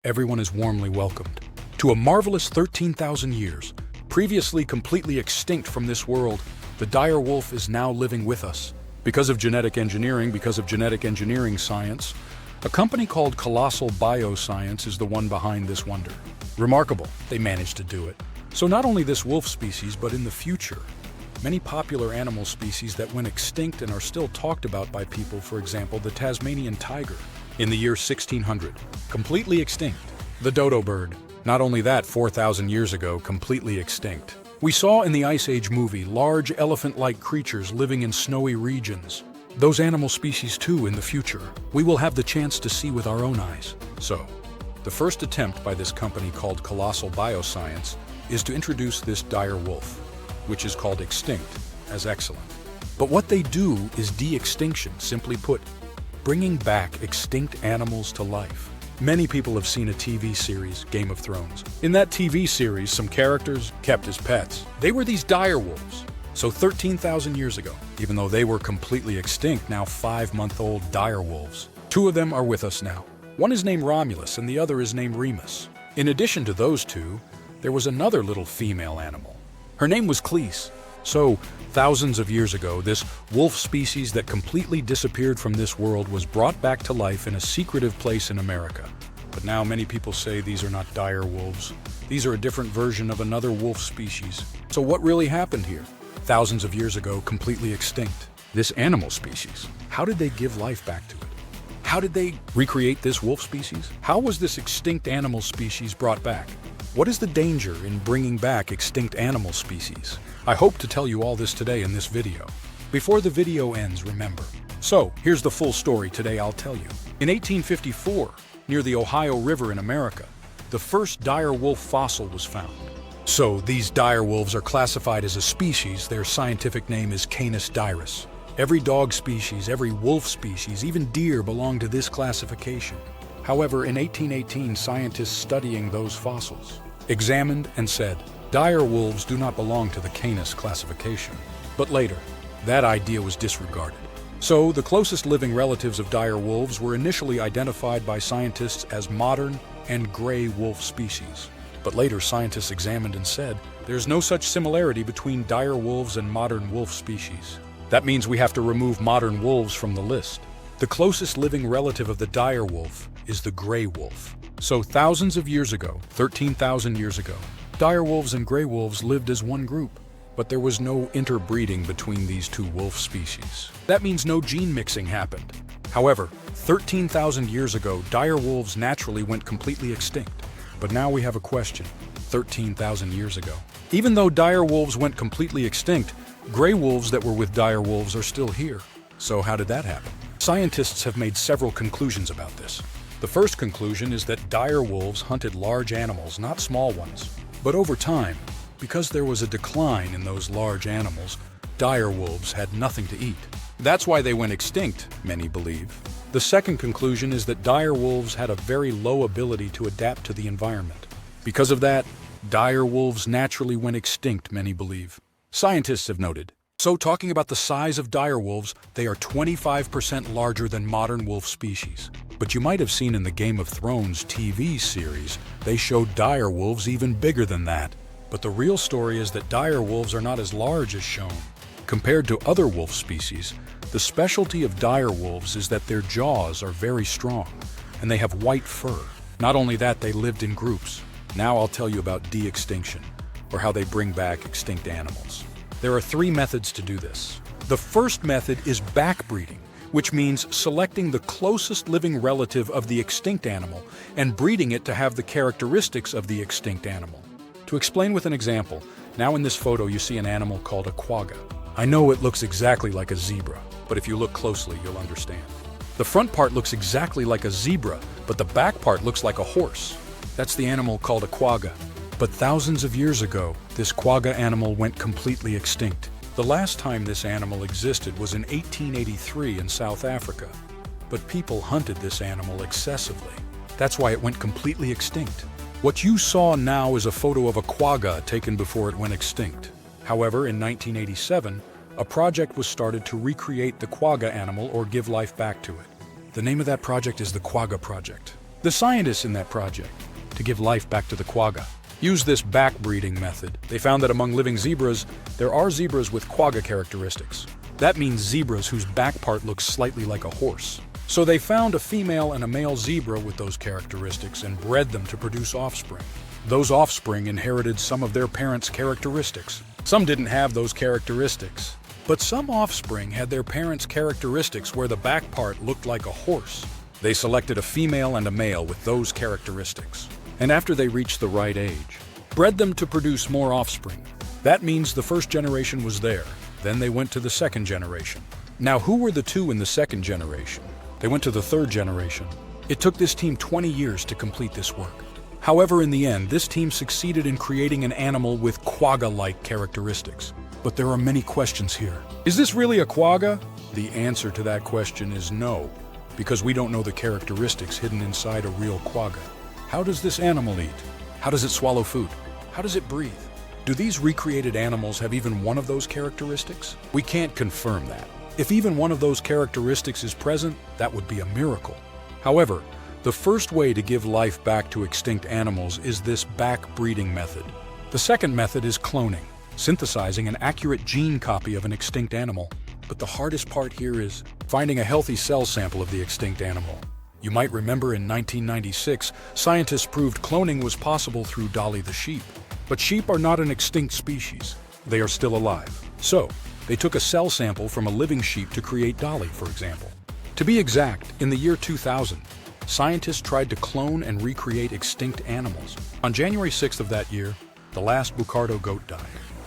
everyone is warmly welcomed to a marvelous 13,000 years. Previously completely extinct from this world, the dire wolf is now living with us. Because of genetic engineering science, a company called Colossal Bioscience is the one behind this wonder. Remarkable, they managed to do it. So not only this wolf species, but in the future, many popular animal species that went extinct and are still talked about by people, for example, the Tasmanian tiger, in the year 1600, completely extinct. The dodo bird, not only that, 4,000 years ago, completely extinct. We saw in the Ice Age movie large elephant-like creatures living in snowy regions. Those animal species too, in the future, we will have the chance to see with our own eyes. So, the first attempt by this company called Colossal Bioscience is to introduce this dire wolf, which is called extinct, as excellent. But what they do is de-extinction, simply put, bringing back extinct animals to life. Many people have seen a TV series, Game of Thrones. In that TV series, some characters kept as pets. They were these dire wolves. So 13,000 years ago, even though they were completely extinct, now 5-month-old dire wolves. Two of them are with us now. One is named Romulus and the other is named Remus. In addition to those two, there was another little female animal. Her name was Cleese. So, thousands of years ago, this wolf species that completely disappeared from this world was brought back to life in a secretive place in America. But now many people say these are not dire wolves. These are a different version of another wolf species. So what really happened here? Thousands of years ago, completely extinct. This animal species, how did they give life back to it? How did they recreate this wolf species? How was this extinct animal species brought back? What is the danger in bringing back extinct animal species? I hope to tell you all this today in this video. Before the video ends, remember. So, here's the full story today I'll tell you. In 1854, near the Ohio River in America, the first dire wolf fossil was found. So, these dire wolves are classified as a species. Their scientific name is Canis dirus. Every dog species, every wolf species, even deer belong to this classification. However, in 1818, scientists studying those fossils examined and said, dire wolves do not belong to the Canis classification. But later, that idea was disregarded. So, the closest living relatives of dire wolves were initially identified by scientists as modern and gray wolf species. But later, scientists examined and said, there's no such similarity between dire wolves and modern wolf species. That means we have to remove modern wolves from the list. The closest living relative of the dire wolf is the gray wolf. So thousands of years ago, 13,000 years ago, dire wolves and gray wolves lived as one group. But there was no interbreeding between these two wolf species. That means no gene mixing happened. However, 13,000 years ago, dire wolves naturally went completely extinct. But now we have a question, 13,000 years ago. Even though dire wolves went completely extinct, gray wolves that were with dire wolves are still here. So how did that happen? Scientists have made several conclusions about this. The first conclusion is that dire wolves hunted large animals, not small ones. But over time, because there was a decline in those large animals, dire wolves had nothing to eat. That's why they went extinct, many believe. The second conclusion is that dire wolves had a very low ability to adapt to the environment. Because of that, dire wolves naturally went extinct, many believe. Scientists have noted. So talking about the size of dire wolves, they are 25% larger than modern wolf species. But you might have seen in the Game of Thrones TV series, they showed dire wolves even bigger than that. But the real story is that dire wolves are not as large as shown. Compared to other wolf species, the specialty of dire wolves is that their jaws are very strong, and they have white fur. Not only that, they lived in groups. Now I'll tell you about de-extinction, or how they bring back extinct animals. There are 3 methods to do this. The first method is backbreeding, which means selecting the closest living relative of the extinct animal and breeding it to have the characteristics of the extinct animal. To explain with an example, now in this photo you see an animal called a quagga. I know it looks exactly like a zebra, but if you look closely, you'll understand. The front part looks exactly like a zebra, but the back part looks like a horse. That's the animal called a quagga. But thousands of years ago, this quagga animal went completely extinct. The last time this animal existed was in 1883 in South Africa. But people hunted this animal excessively. That's why it went completely extinct. What you saw now is a photo of a quagga taken before it went extinct. However, in 1987, a project was started to recreate the quagga animal or give life back to it. The name of that project is the Quagga Project. The scientists in that project, to give life back to the quagga, used this backbreeding method. They found that among living zebras, there are zebras with quagga characteristics. That means zebras whose back part looks slightly like a horse. So they found a female and a male zebra with those characteristics and bred them to produce offspring. Those offspring inherited some of their parents' characteristics. Some didn't have those characteristics, but some offspring had their parents' characteristics where the back part looked like a horse. They selected a female and a male with those characteristics, and after they reached the right age, bred them to produce more offspring. That means the first generation was there. Then they went to the second generation. Now, who were the two in the second generation? They went to the third generation. It took this team 20 years to complete this work. However, in the end, this team succeeded in creating an animal with quagga-like characteristics. But there are many questions here. Is this really a quagga? The answer to that question is no, because we don't know the characteristics hidden inside a real quagga. How does this animal eat? How does it swallow food? How does it breathe? Do these recreated animals have even one of those characteristics? We can't confirm that. If even one of those characteristics is present, that would be a miracle. However, the first way to give life back to extinct animals is this backbreeding method. The second method is cloning, synthesizing an accurate gene copy of an extinct animal. But the hardest part here is finding a healthy cell sample of the extinct animal. You might remember in 1996, scientists proved cloning was possible through Dolly the sheep. But sheep are not an extinct species. They are still alive. So, they took a cell sample from a living sheep to create Dolly, for example. To be exact, in the year 2000, scientists tried to clone and recreate extinct animals. On January 6th of that year, the last Bucardo goat died.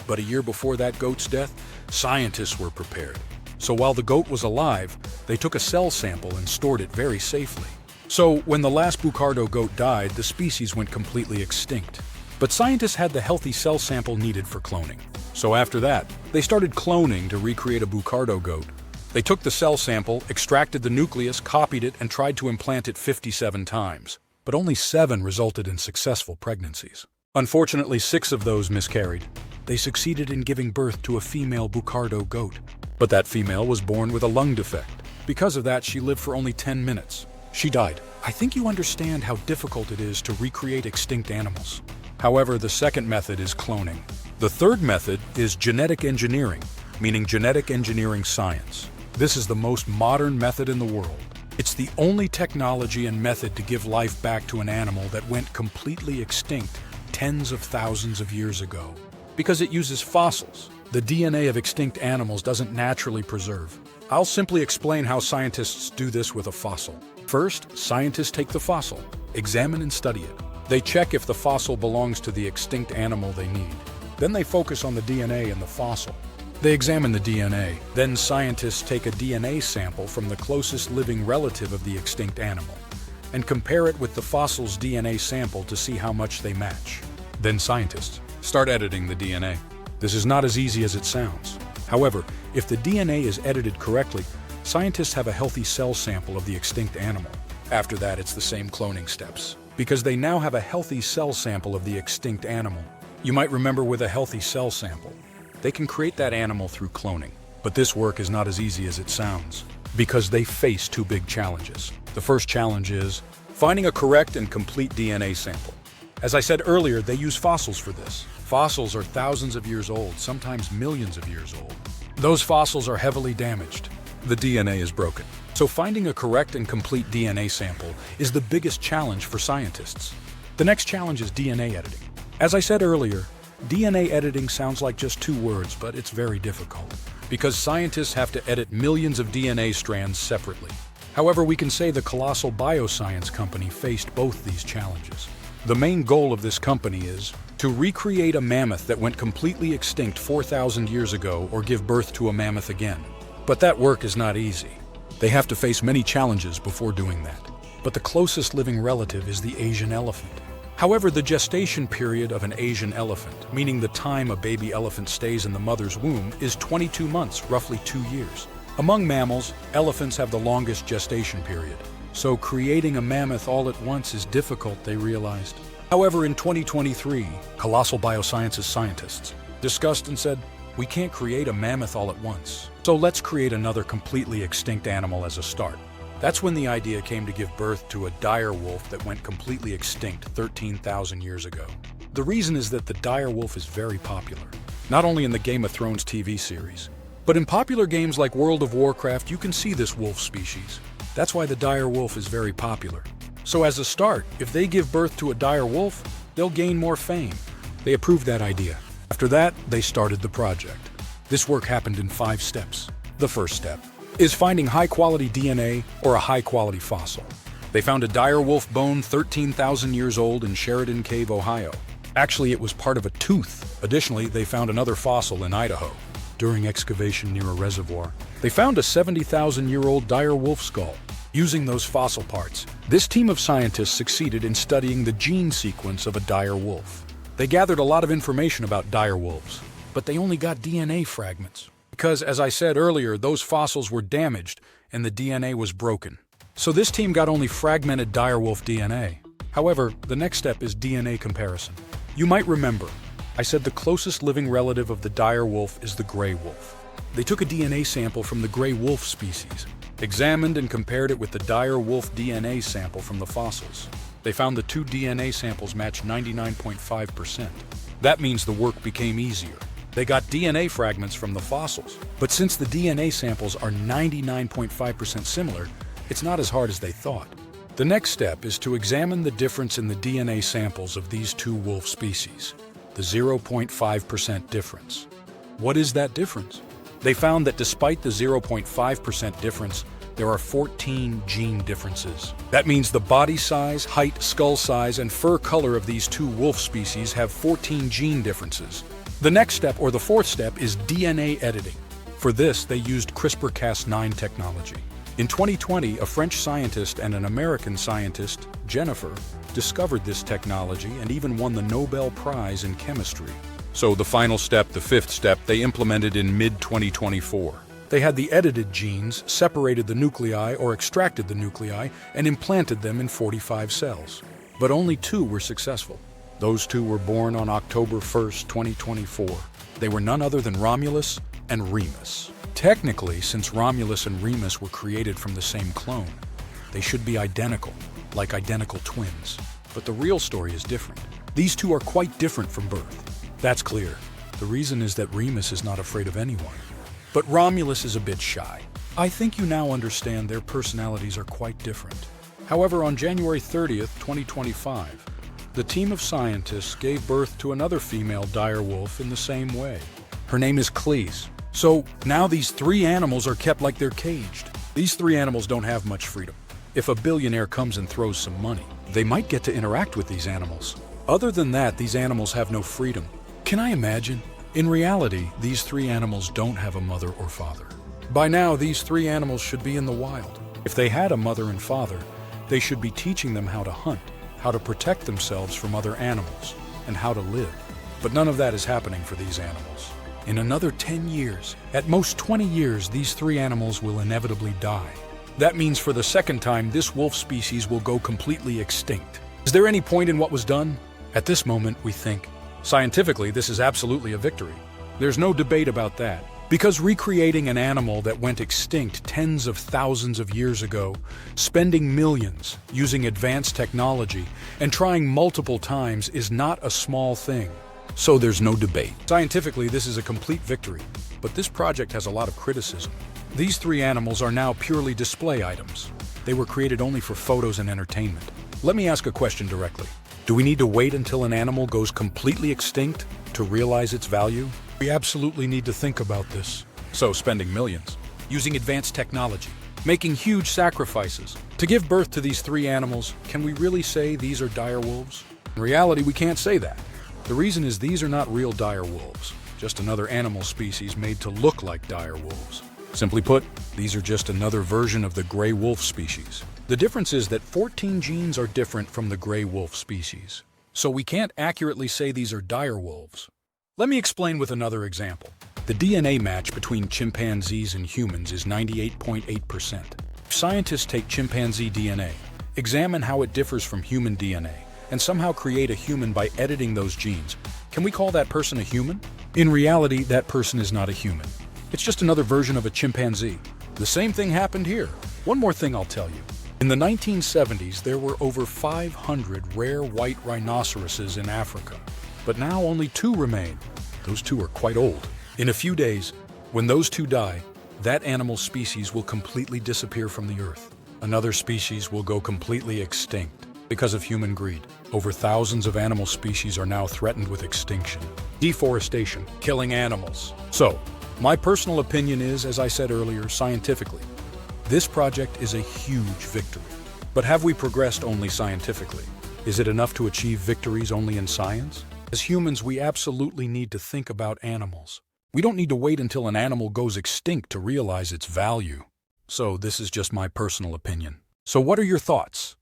But a year before that goat's death, scientists were prepared. So while the goat was alive, they took a cell sample and stored it very safely. So when the last Bucardo goat died, the species went completely extinct. But scientists had the healthy cell sample needed for cloning. So after that, they started cloning to recreate a Bucardo goat. They took the cell sample, extracted the nucleus, copied it, and tried to implant it 57 times. But only 7 resulted in successful pregnancies. Unfortunately, 6 of those miscarried. They succeeded in giving birth to a female Bucardo goat. But that female was born with a lung defect. Because of that, she lived for only 10 minutes. She died. I think you understand how difficult it is to recreate extinct animals. However, the second method is cloning. The third method is genetic engineering, meaning genetic engineering science. This is the most modern method in the world. It's the only technology and method to give life back to an animal that went completely extinct tens of thousands of years ago. Because it uses fossils. The DNA of extinct animals doesn't naturally preserve. I'll simply explain how scientists do this with a fossil. First, scientists take the fossil, examine and study it. They check if the fossil belongs to the extinct animal they need. Then they focus on the DNA in the fossil. They examine the DNA. Then scientists take a DNA sample from the closest living relative of the extinct animal and compare it with the fossil's DNA sample to see how much they match. Then scientists start editing the DNA. This is not as easy as it sounds. However, if the DNA is edited correctly, scientists have a healthy cell sample of the extinct animal. After that, it's the same cloning steps, because they now have a healthy cell sample of the extinct animal. You might remember with a healthy cell sample, they can create that animal through cloning. But this work is not as easy as it sounds, because they face 2 big challenges. The first challenge is finding a correct and complete DNA sample. As I said earlier, they use fossils for this. Fossils are thousands of years old, sometimes millions of years old. Those fossils are heavily damaged. The DNA is broken. So finding a correct and complete DNA sample is the biggest challenge for scientists. The next challenge is DNA editing. As I said earlier, DNA editing sounds like just 2 words, but it's very difficult, because scientists have to edit millions of DNA strands separately. However, we can say the colossal bioscience company faced both these challenges. The main goal of this company is to recreate a mammoth that went completely extinct 4,000 years ago or give birth to a mammoth again. But that work is not easy. They have to face many challenges before doing that. But the closest living relative is the Asian elephant. However, the gestation period of an Asian elephant, meaning the time a baby elephant stays in the mother's womb, is 22 months, roughly 2 years. Among mammals, elephants have the longest gestation period. So creating a mammoth all at once is difficult, they realized. However, in 2023, colossal biosciences scientists discussed and said, we can't create a mammoth all at once. So let's create another completely extinct animal as a start. That's when the idea came to give birth to a dire wolf that went completely extinct 13,000 years ago. The reason is that the dire wolf is very popular, not only in the Game of Thrones TV series, but in popular games like World of Warcraft you can see this wolf species. That's why the dire wolf is very popular. So as a start, if they give birth to a dire wolf, they'll gain more fame. They approved that idea. After that, they started the project. This work happened in 5 steps. The first step is finding high-quality DNA or a high-quality fossil. They found a dire wolf bone 13,000 years old in Sheridan Cave, Ohio. Actually, it was part of a tooth. Additionally, they found another fossil in Idaho. During excavation near a reservoir, they found a 70,000-year-old dire wolf skull. Using those fossil parts, this team of scientists succeeded in studying the gene sequence of a dire wolf. They gathered a lot of information about dire wolves, but they only got DNA fragments. Because, as I said earlier, those fossils were damaged and the DNA was broken. So this team got only fragmented dire wolf DNA. However, the next step is DNA comparison. You might remember, I said the closest living relative of the dire wolf is the gray wolf. They took a DNA sample from the gray wolf species, examined and compared it with the dire wolf DNA sample from the fossils. They found the 2 DNA samples matched 99.5%. That means the work became easier. They got DNA fragments from the fossils, but since the DNA samples are 99.5% similar, it's not as hard as they thought. The next step is to examine the difference in the DNA samples of these 2 wolf species, the 0.5% difference. What is that difference? They found that despite the 0.5% difference, there are 14 gene differences. That means the body size, height, skull size, and fur color of these 2 wolf species have 14 gene differences. The next step, or the 4th step, is DNA editing. For this, they used CRISPR-Cas9 technology. In 2020, a French scientist and an American scientist, Jennifer, discovered this technology and even won the Nobel Prize in chemistry. So the final step, the 5th step, they implemented in mid-2024. They had the edited genes, separated the nuclei or extracted the nuclei, and implanted them in 45 cells. But only 2 were successful. Those 2 were born on October 1st, 2024. They were none other than Romulus and Remus. Technically, since Romulus and Remus were created from the same clone, they should be identical, like identical twins. But the real story is different. These 2 are quite different from birth. That's clear. The reason is that Remus is not afraid of anyone. But Romulus is a bit shy. I think you now understand their personalities are quite different. However, on January 30th, 2025, the team of scientists gave birth to another female dire wolf in the same way. Her name is Cleese. So now these 3 animals are kept like they're caged. These 3 animals don't have much freedom. If a billionaire comes and throws some money, they might get to interact with these animals. Other than that, these animals have no freedom. Can I imagine? In reality, these 3 animals don't have a mother or father. By now, these 3 animals should be in the wild. If they had a mother and father, they should be teaching them how to hunt, how to protect themselves from other animals, and how to live. But none of that is happening for these animals. In another 10 years, at most 20 years, these 3 animals will inevitably die. That means for the second time, this wolf species will go completely extinct. Is there any point in what was done? At this moment, we think, scientifically, this is absolutely a victory. There's no debate about that. Because recreating an animal that went extinct tens of thousands of years ago, spending millions, using advanced technology, and trying multiple times is not a small thing. So there's no debate. Scientifically, this is a complete victory, but this project has a lot of criticism. These 3 animals are now purely display items. They were created only for photos and entertainment. Let me ask a question directly. Do we need to wait until an animal goes completely extinct to realize its value? We absolutely need to think about this. So spending millions, using advanced technology, making huge sacrifices. To give birth to these 3 animals, can we really say these are dire wolves? In reality, we can't say that. The reason is these are not real dire wolves, just another animal species made to look like dire wolves. Simply put, these are just another version of the gray wolf species. The difference is that 14 genes are different from the gray wolf species. So we can't accurately say these are dire wolves. Let me explain with another example. The DNA match between chimpanzees and humans is 98.8%. If scientists take chimpanzee DNA, examine how it differs from human DNA, and somehow create a human by editing those genes, can we call that person a human? In reality, that person is not a human. It's just another version of a chimpanzee. The same thing happened here. One more thing I'll tell you. In the 1970s, there were over 500 rare white rhinoceroses in Africa. But now only 2 remain. Those 2 are quite old. In a few days, when those 2 die, that animal species will completely disappear from the earth. Another species will go completely extinct because of human greed. Over thousands of animal species are now threatened with extinction. Deforestation, killing animals. So, my personal opinion is, as I said earlier, scientifically, this project is a huge victory. But have we progressed only scientifically? Is it enough to achieve victories only in science? As humans, we absolutely need to think about animals. We don't need to wait until an animal goes extinct to realize its value. So this is just my personal opinion. So what are your thoughts?